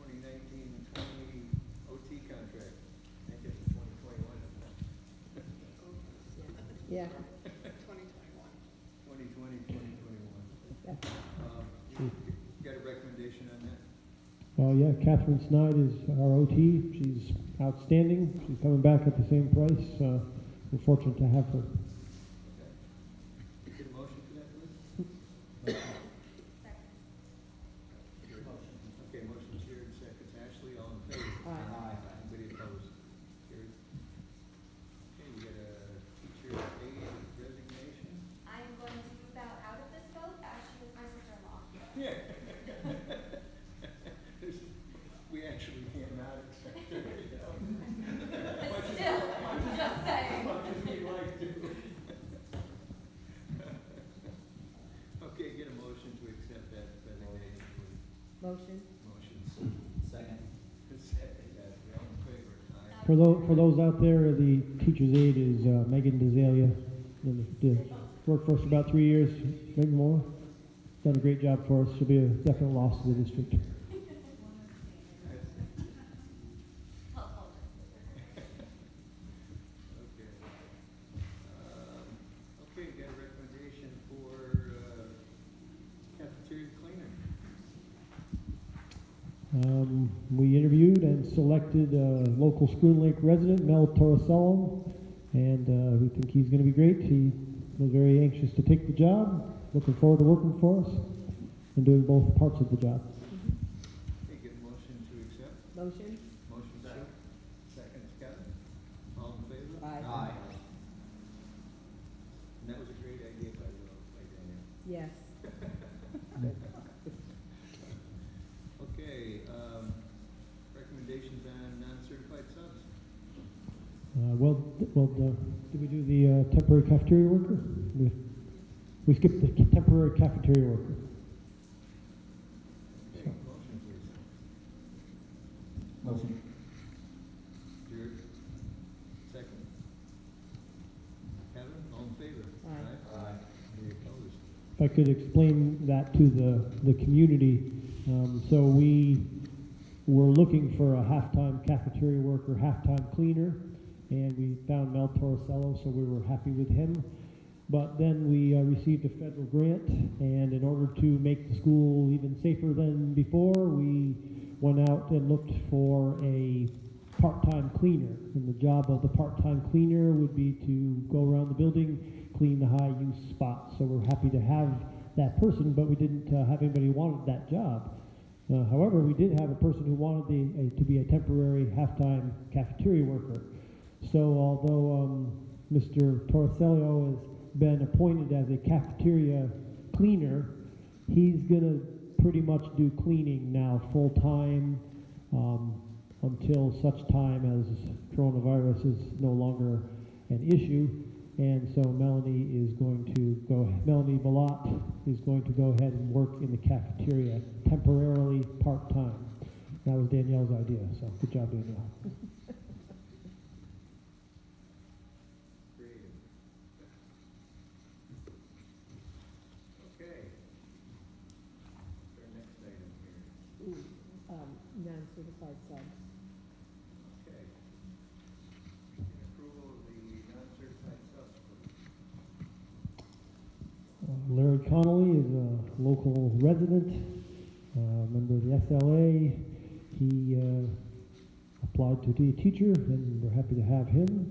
2019-20 OT contract. I think it's 2021. Yeah. 2020, 2021. You got a recommendation on that? Yeah, Catherine Snide is our OT. She's outstanding. She's coming back at the same price. We're fortunate to have her. Okay. Get a motion for that, please? Second. Okay, motion Sharon, seconds Ashley, all in favor? Aye. Anybody opposed? Carried. Okay, we got a teacher aide resignation. I'm going to bow out of this vote as she is my sister-in-law. Yeah. We actually cannot accept it, you know? But still, just saying. Much as we like to. Okay, get a motion to accept that resignation, please. Motion? Motion. Second. Second, Ashley, all in favor? Aye. For those out there, the teacher's aide is Megan DeZalia. Worked for us for about 3 years, maybe more. Done a great job for us. She'll be a definite loss to the district. Okay. Okay, got a recommendation for cafeteria cleaner. We interviewed and selected a local Spoon Lake resident, Mel Torricello, and we think he's going to be great. He was very anxious to take the job, looking forward to working for us and doing both parts of the job. Okay, get a motion to accept. Motion? Motion Sue. Second Kevin. All in favor? Aye. And that was a great idea by Daniel. Yes. Okay, recommendations on non-certified subs. Well, did we do the temporary cafeteria worker? We skipped the temporary cafeteria worker. Okay, motion please. Motion. Jared, second. Kevin, all in favor? Aye. Aye. Any opposed? If I could explain that to the community. So we were looking for a half-time cafeteria worker, half-time cleaner, and we found Mel Torricello, so we were happy with him. But then we received a federal grant, and in order to make the school even safer than before, we went out and looked for a part-time cleaner. And the job of the part-time cleaner would be to go around the building, clean the high-use spots. So we're happy to have that person, but we didn't have anybody who wanted that job. However, we did have a person who wanted to be a temporary half-time cafeteria worker. So although Mr. Torricello has been appointed as a cafeteria cleaner, he's going to pretty much do cleaning now full-time until such time as coronavirus is no longer an issue. And so Melanie Malott is going to go ahead and work in the cafeteria temporarily part-time. That was Danielle's idea, so good job, Danielle. Creative. Okay. Our next item here. Non-certified subs. Okay. In approval of the non-certified subs. Larry Connolly is a local resident, member of the SLA. He applied to be a teacher, and we're happy to have him.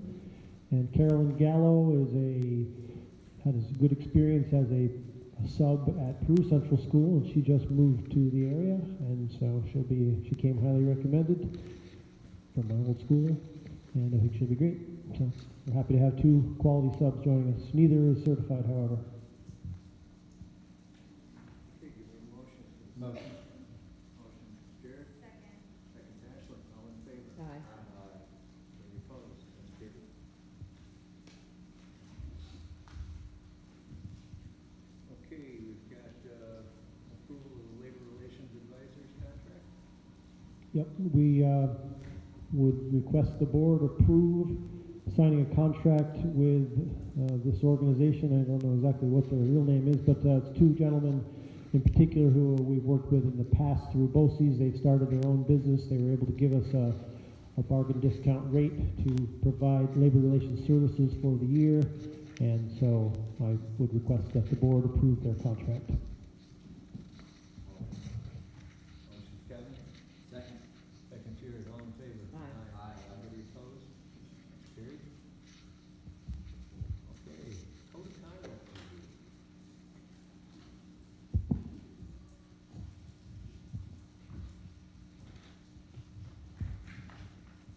And Carolyn Gallo had a good experience as a sub at Peru Central School, and she just moved to the area, and so she came highly recommended from my old school, and I think she'll be great. So we're happy to have two quality subs joining us. Neither is certified, however. Okay, give me a motion. Motion. Motion, Jared. Second. Second, Ashley, all in favor? Aye. Any opposed? That's carried. Okay, we've got approval of the Labor Relations Advisors contract. Yep, we would request the board approve signing a contract with this organization. I don't know exactly what their real name is, but it's two gentlemen in particular who we've worked with in the past through BOCES. They've started their own business. They were able to give us a bargain discount rate to provide labor relations services for the year, and so I would request that the board approve their contract. Motion, Kevin. Second. Second, Jared, all in favor? Aye. Anybody opposed? Carried. Okay, code of conduct review.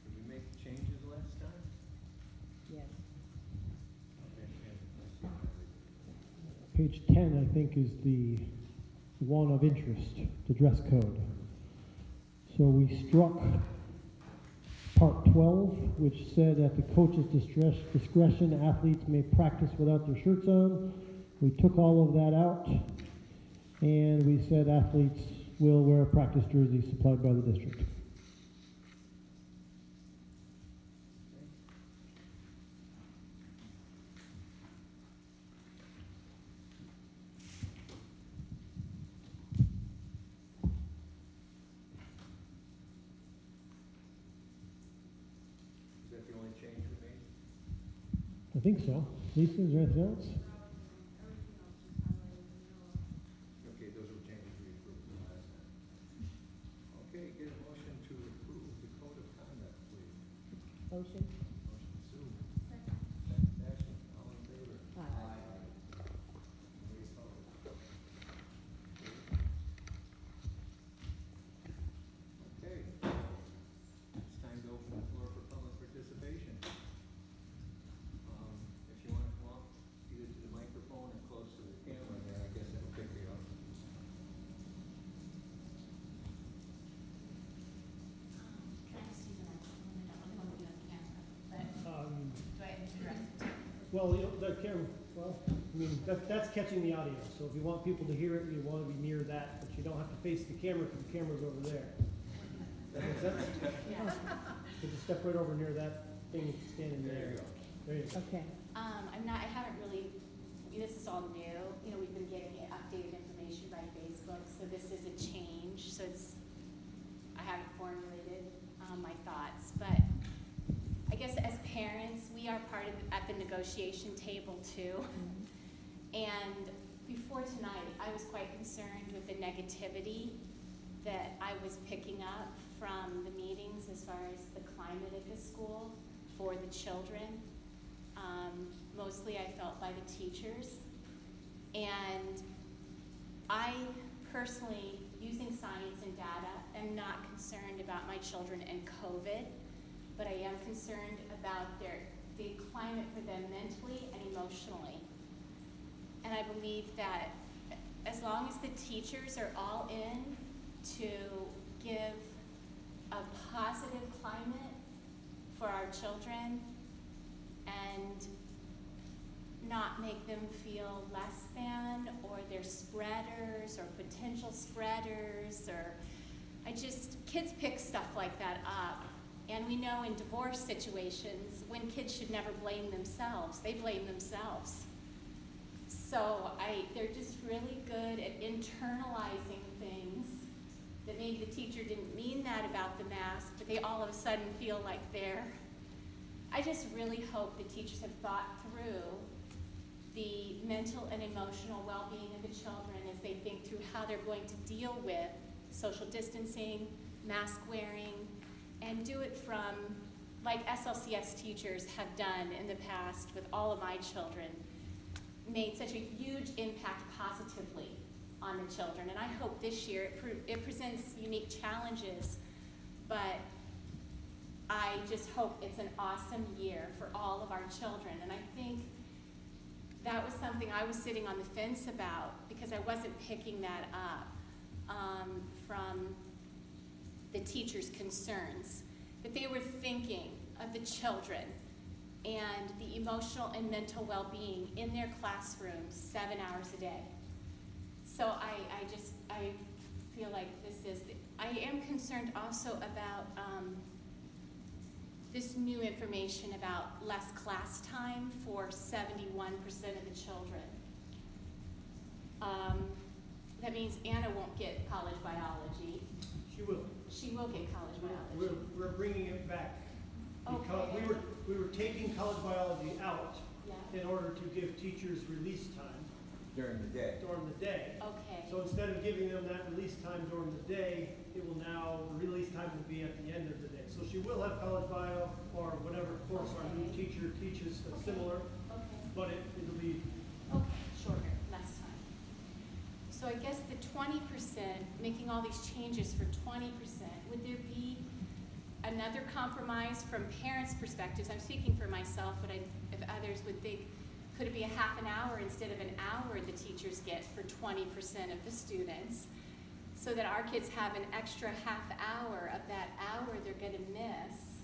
Did we make changes last time? Yes. Page 10, I think, is the one of interest, the dress code. So we struck part 12, which said at the coach's discretion, athletes may practice without their shirts on. We took all of that out, and we said athletes will wear a practice jersey supplied by the district. Is that the only change we made? I think so. Lisa, is there anything else? Okay, those were changes we approved last time. Okay, get a motion to approve the code of conduct, please. Motion? Motion, Sue. Second. Second, Ashley, all in favor? Aye. Any opposed? Okay. It's time to open the floor for public participation. If you want to come up, either to the microphone or close to the camera there, I guess that'll pick you up. Can I just use the microphone? I don't want to do it on camera. Well, the camera, well, I mean, that's catching the audio, so if you want people to hear it, you want to be near that, but you don't have to face the camera, because the camera's over there. Does that make sense? Yeah. So just step right over near that thing that's standing there. There you go. There you go. Okay. I haven't really, this is all new. You know, we've been getting updated information by Facebook, so this is a change. So I haven't formulated my thoughts, but I guess as parents, we are part of at the negotiation table too. And before tonight, I was quite concerned with the negativity that I was picking up from the meetings as far as the climate at the school for the children. Mostly I felt by the teachers. And I personally, using science and data, am not concerned about my children and COVID, but I am concerned about the climate for them mentally and emotionally. And I believe that as long as the teachers are all in to give a positive climate for our children and not make them feel less than, or they're spreaders or potential spreaders, or kids pick stuff like that up. And we know in divorce situations, when kids should never blame themselves, they blame themselves. So they're just really good at internalizing things that maybe the teacher didn't mean that about the mask, but they all of a sudden feel like I just really hope the teachers have thought through the mental and emotional well-being of the children as they think through how they're going to deal with social distancing, mask wearing, and do it from, like SLCS teachers have done in the past with all of my children, made such a huge impact positively on the children. And I hope this year it presents unique challenges, but I just hope it's an awesome year for all of our children. And I think that was something I was sitting on the fence about, because I wasn't picking that up from the teachers' concerns, that they were thinking of the children and the emotional and mental well-being in their classrooms 7 hours a day. So I feel like I am concerned also about this new information about less class time for 71% of the children. That means Anna won't get college biology. She will. She will get college biology. We're bringing it back. Because Okay. we were taking college biology out Yeah. in order to give teachers release time During the day. Okay. So instead of giving them that release time during the day, it will now, the release time will be at the end of the day. So she will have college bio or whatever course our new teacher teaches that's similar, Okay. but it'll be, Okay, shorter, less time. So I guess the 20%, making all these changes for 20%, would there be another compromise from parents' perspectives? I'm speaking for myself, but if others would think, could it be a half an hour instead of an hour the teachers get for 20% of the students, so that our kids have an extra half hour of that hour they're gonna miss?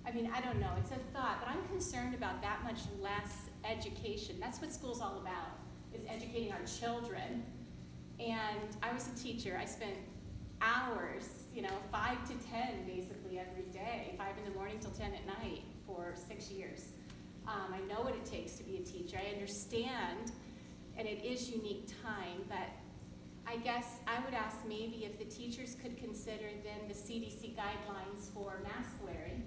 I mean, I don't know, it's a thought, but I'm concerned about that much less education. That's what school's all about, is educating our children. And I was a teacher, I spent hours, 5 to 10 basically every day, 5 in the morning till 10 at night for 6 years. I know what it takes to be a teacher. I understand, and it is unique time, but I guess I would ask maybe if the teachers could consider then the CDC guidelines for mask wearing,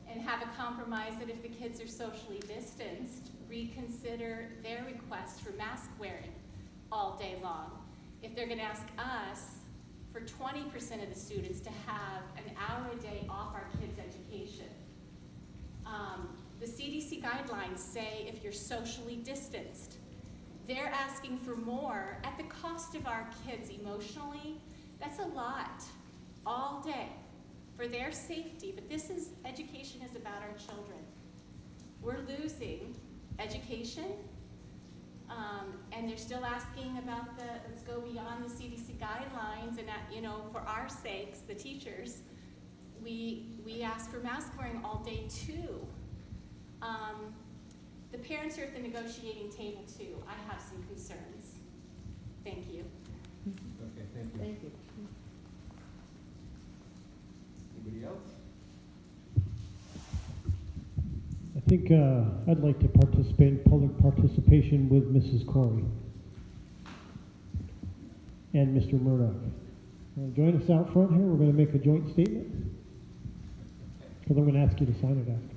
and have a compromise that if the kids are socially distanced, reconsider their request for mask wearing all day long. If they're gonna ask us for 20% of the students to have an hour a day off our kids' education. The CDC guidelines say if you're socially distanced, they're asking for more at the cost of our kids emotionally. That's a lot, all day, for their safety. But education is about our children. We're losing education, and they're still asking about let's go beyond the CDC guidelines, and for our sakes, the teachers, we ask for mask wearing all day too. The parents are at the negotiating table too. I have some concerns. Thank you. Okay, thank you. Thank you. Anybody else? I think I'd like to participate in public participation with Mrs. Corey and Mr. Murdoch. Join us out front here. We're going to make a joint statement because I'm going to ask you to sign it after.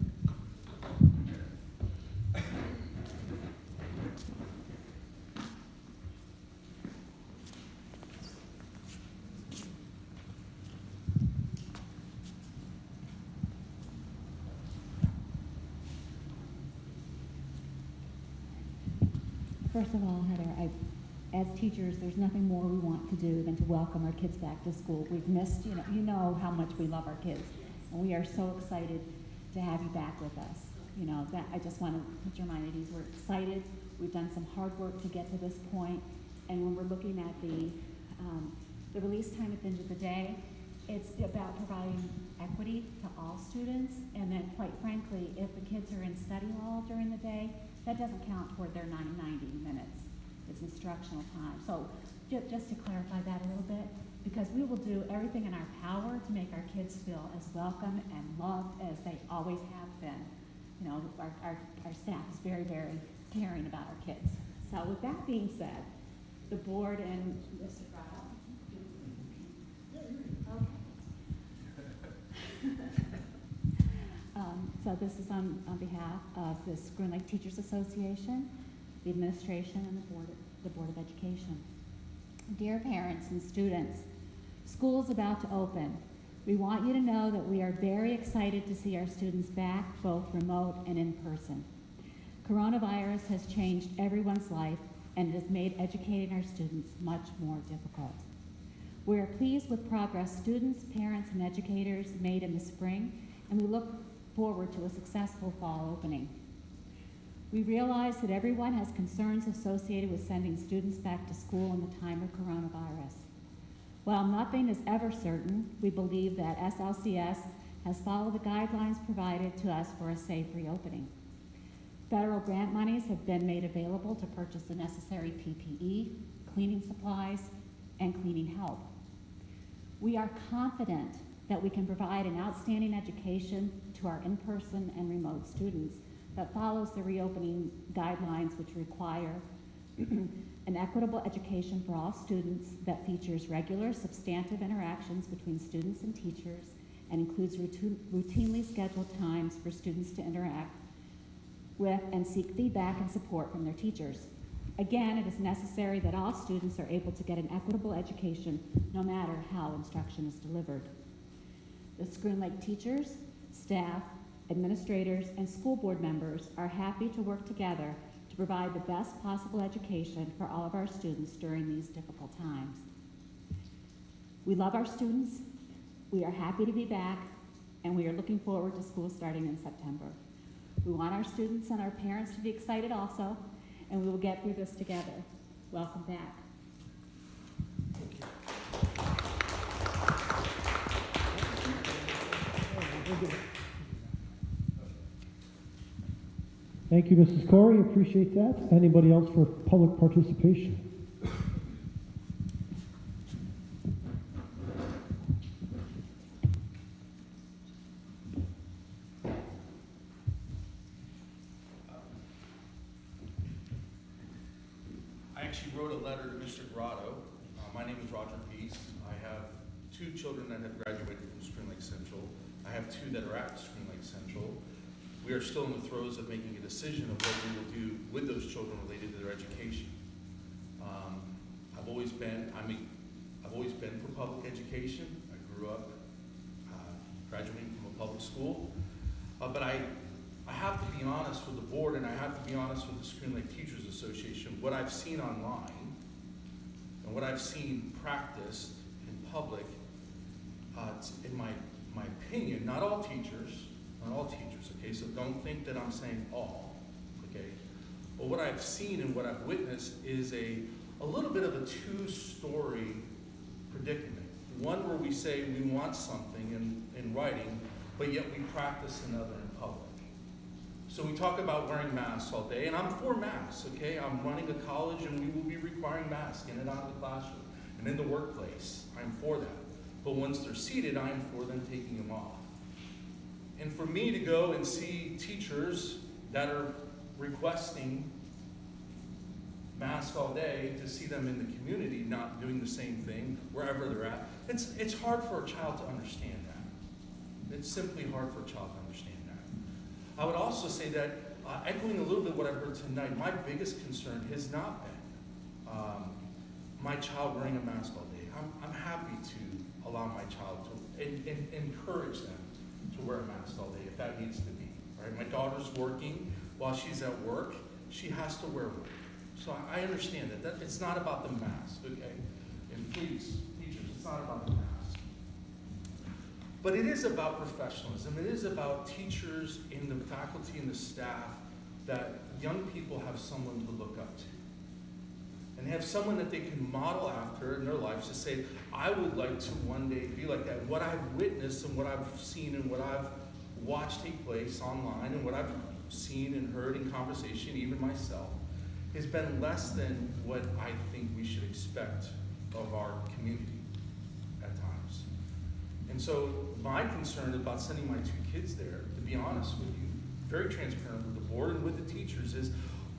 First of all, Heather, as teachers, there's nothing more we want to do than to welcome our kids back to school. We've missed, you know how much we love our kids, and we are so excited to have you back with us. You know, that I just want to put your mind at ease. We're excited. We've done some hard work to get to this point, and when we're looking at the release time at the end of the day, it's about providing equity to all students, and then quite frankly, if the kids are in study hall during the day, that doesn't count toward their 90 minutes. It's instructional time. So just to clarify that a little bit, because we will do everything in our power to make our kids feel as welcome and loved as they always have been. You know, our staff is very, very caring about our kids. So with that being said, the board and Mr. Grotto. So this is on behalf of the Scroon Lake Teachers Association, the administration, and the Board of Education. Dear parents and students, school is about to open. We want you to know that we are very excited to see our students back, both remote and in person. Coronavirus has changed everyone's life, and it has made educating our students much more difficult. We are pleased with progress students, parents, and educators made in the spring, and we look forward to a successful fall opening. We realize that everyone has concerns associated with sending students back to school in the time of coronavirus. While nothing is ever certain, we believe that SLCS has followed the guidelines provided to us for a safe reopening. Federal grant monies have been made available to purchase the necessary PPE, cleaning supplies, and cleaning help. We are confident that we can provide an outstanding education to our in-person and remote students that follows the reopening guidelines, which require an equitable education for all students that features regular substantive interactions between students and teachers and includes routinely scheduled times for students to interact with and seek feedback and support from their teachers. Again, it is necessary that all students are able to get an equitable education no matter how instruction is delivered. The Scroon Lake teachers, staff, administrators, and school board members are happy to work together to provide the best possible education for all of our students during these difficult times. We love our students, we are happy to be back, and we are looking forward to school starting in September. We want our students and our parents to be excited also, and we will get through this together. Welcome back. Thank you, Mrs. Corey. Appreciate that. Anybody else for public participation? I actually wrote a letter to Mr. Grotto. My name is Roger Peace. I have 2 children that have graduated from Scroon Lake Central. I have 2 that are at Scroon Lake Central. We are still in the throes of making a decision of what we will do with those children related to their education. I've always been for public education. I grew up graduating from a public school, but I have to be honest with the board, and I have to be honest with the Scroon Lake Teachers Association. What I've seen online and what I've seen practiced in public, it's, in my opinion, not all teachers, okay, so don't think that I'm saying all, okay, but what I've seen and what I've witnessed is a little bit of a 2-story predicament. One where we say we want something in writing, but yet we practice another in public. So we talk about wearing masks all day, and I'm for masks, okay? I'm running a college and we will be requiring masks in and out of the classroom and in the workplace. I'm for that. But once they're seated, I'm for them taking them off. And for me to go and see teachers that are requesting masks all day, to see them in the community not doing the same thing wherever they're at, it's hard for a child to understand that. It's simply hard for a child to understand that. I would also say that, echoing a little bit what I've heard tonight, my biggest concern has not been my child wearing a mask all day. I'm happy to allow my child to and encourage them to wear a mask all day if that needs to be. Right? My daughter's working while she's at work. She has to wear one. So I understand that it's not about the mask, okay? And please, teachers, it's not about the mask. But it is about professionalism. It is about teachers and the faculty and the staff that young people have someone to look up to. And have someone that they can model after in their lives to say, I would like to one day be like that. What I've witnessed and what I've seen and what I've watched take place online and what I've seen and heard in conversation, even myself, has been less than what I think we should expect of our community at times. And so my concern about sending my 2 kids there, to be honest with you, very transparent with the board and with the teachers, is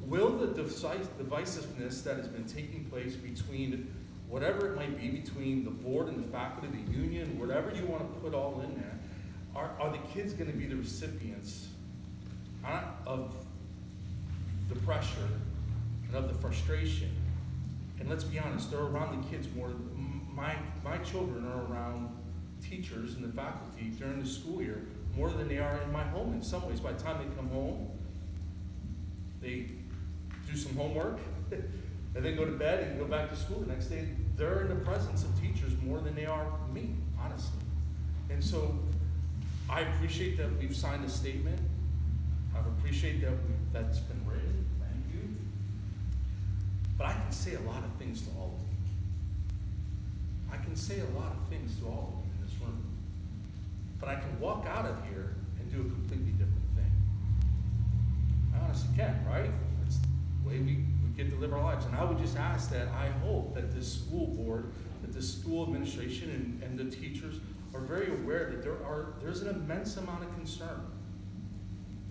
will the divisiveness that has been taking place between whatever it might be, between the board and the faculty, the union, whatever you want to put all in there, are the kids going to be the recipients of the pressure and of the frustration? And let's be honest, they're around the kids more. My children are around teachers and the faculty during the school year more than they are in my home in some ways. By the time they come home, they do some homework, and then go to bed and go back to school the next day. They're in the presence of teachers more than they are me, honestly. And so I appreciate that we've signed a statement. I appreciate that that's been written. Thank you. But I can say a lot of things to all of you. I can say a lot of things to all of you in this room. But I can walk out of here and do a completely different thing. I honestly can, right? That's the way we get to live our lives. And I would just ask that I hope that this school board, that the school administration and the teachers are very aware that there's an immense amount of concern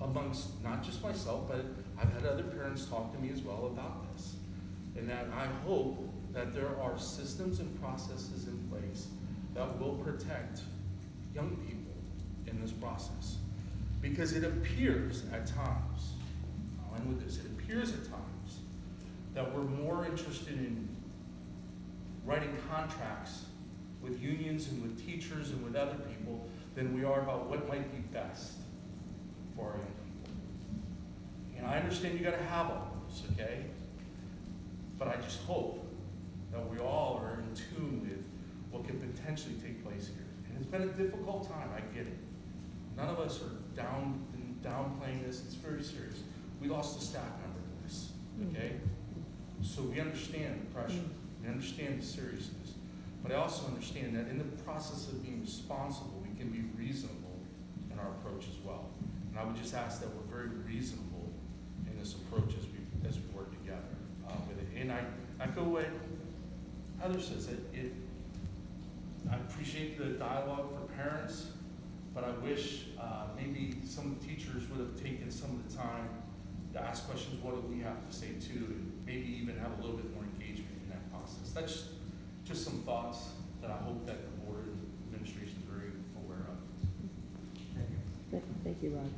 amongst not just myself, but I've had other parents talk to me as well about this. And that I hope that there are systems and processes in place that will protect young people in this process. Because it appears at times, I'll end with this, it appears at times that we're more interested in writing contracts with unions and with teachers and with other people than we are about what might be best for our young people. And I understand you gotta have all this, okay? But I just hope that we all are in tune with what could potentially take place here. And it's been a difficult time, I get it. None of us are downplaying this, it's very serious. We lost a staff member to this, okay? So we understand the pressure, we understand the seriousness. But I also understand that in the process of being responsible, we can be reasonable in our approach as well. And I would just ask that we're very reasonable in this approach as we work together with it. And I echo what Heather says. I appreciate the dialogue for parents, but I wish maybe some teachers would have taken some of the time to ask questions, what do we have to say too, and maybe even have a little bit more engagement in that process. That's just some thoughts that I hope that the board and administration is very aware of. Thank you. Thank you, Rod.